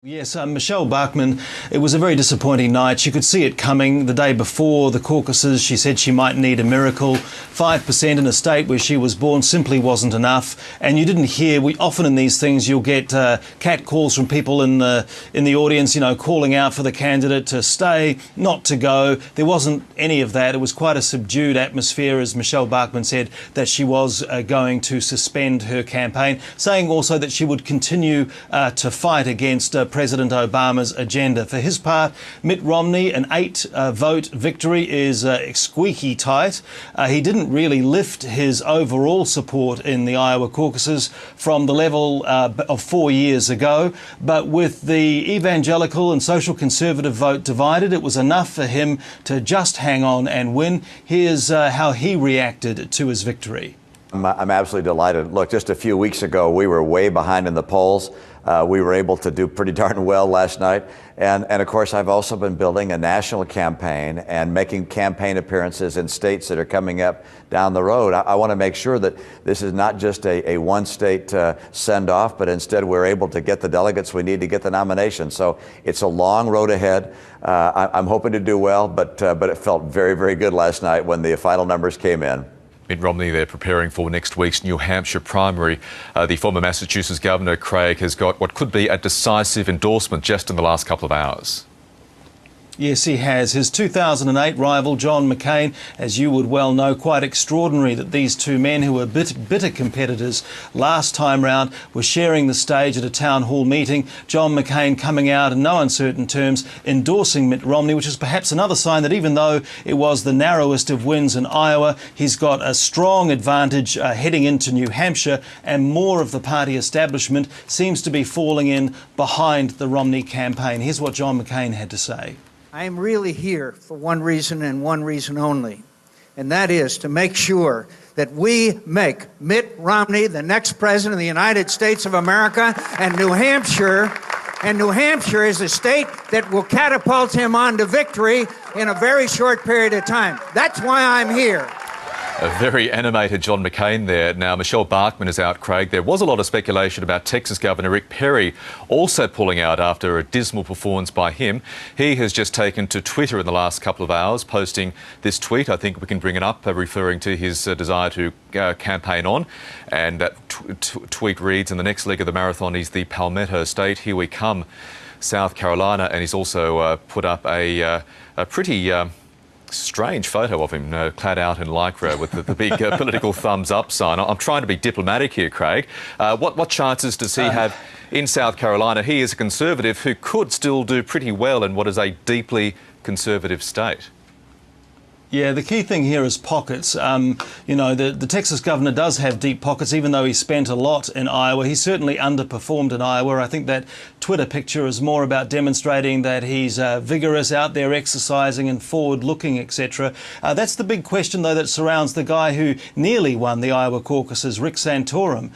Yes, Michelle Bachmann, it was a very disappointing night. She could see it coming. The day before the caucuses, she said she might need a miracle. 5% in a state where she was born simply wasn't enough. And you didn't hear, often in these things, you'll get cat calls from people in the audience, you know, calling out for the candidate to stay, not to go. There wasn't any of that. It was quite a subdued atmosphere, as Michelle Bachmann said, that she was going to suspend her campaign, saying also that she would continue to fight against President Obama's agenda. For his part, Mitt Romney, an 8-vote victory is squeaky tight. He didn't really lift his overall support in the Iowa caucuses from the level of 4 years ago, but with the evangelical and social conservative vote divided, it was enough for him to just hang on and win. Here's how he reacted to his victory. I'm absolutely delighted. Look, just a few weeks ago, we were way behind in the polls. We were able to do pretty darn well last night. And of course, I've also been building a national campaign and making campaign appearances in states that are coming up down the road. I want to make sure that this is not just a one-state send-off, but instead we're able to get the delegates we need to get the nomination. So it's a long road ahead. I'm hoping to do well, but it felt very, very good last night when the final numbers came in. Mitt Romney, they're preparing for next week's New Hampshire primary. The former Massachusetts Governor, Craig, has got what could be a decisive endorsement just in the last couple of hours. Yes, he has. His 2008 rival, John McCain, as you would well know, quite extraordinary that these two men who were bitter competitors last time round were sharing the stage at a town hall meeting. John McCain coming out in no uncertain terms endorsing Mitt Romney, which is perhaps another sign that even though it was the narrowest of wins in Iowa, he's got a strong advantage heading into New Hampshire, and more of the party establishment seems to be falling in behind the Romney campaign. Here's what John McCain had to say. I am really here for one reason and one reason only, and that is to make sure that we make Mitt Romney the next president of the United States of America, and New Hampshire is a state that will catapult him on to victory in a very short period of time. That's why I'm here. A very animated John McCain there. Now, Michelle Bachmann is out, Craig. There was a lot of speculation about Texas Governor Rick Perry also pulling out after a dismal performance by him. He has just taken to Twitter in the last couple of hours, posting this tweet. I think we can bring it up, referring to his desire to campaign on. And that tweet reads, "In the next leg of the marathon is the Palmetto State. Here we come, South Carolina." And he's also put up a pretty strange photo of him clad out in lycra with the big political thumbs up sign. I'm trying to be diplomatic here, Craig. What chances does he have in South Carolina? He is a conservative who could still do pretty well in what is a deeply conservative state. Yeah, the key thing here is pockets. You know, the Texas governor does have deep pockets, even though he spent a lot in Iowa. He certainly underperformed in Iowa. I think that Twitter picture is more about demonstrating that he's vigorous, out there exercising and forward-looking, etc. That's the big question, though, that surrounds the guy who nearly won the Iowa caucuses, Rick Santorum,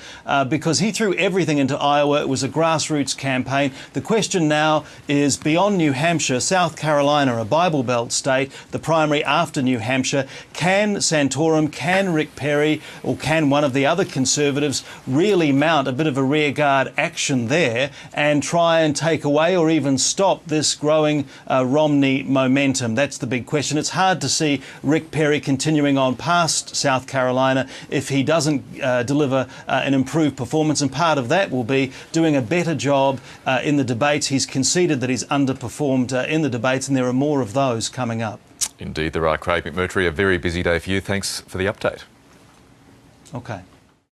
because he threw everything into Iowa. It was a grassroots campaign. The question now is, beyond New Hampshire, South Carolina, a Bible Belt state, the primary after New Hampshire, can Santorum, can Rick Perry, or can one of the other conservatives really mount a bit of a rearguard action there and try and take away or even stop this growing Romney momentum? That's the big question. It's hard to see Rick Perry continuing on past South Carolina if he doesn't deliver an improved performance, and part of that will be doing a better job in the debates. He's conceded that he's underperformed in the debates, and there are more of those coming up. Indeed there are. Craig McMurtrie, a very busy day for you. Thanks for the update. Okay.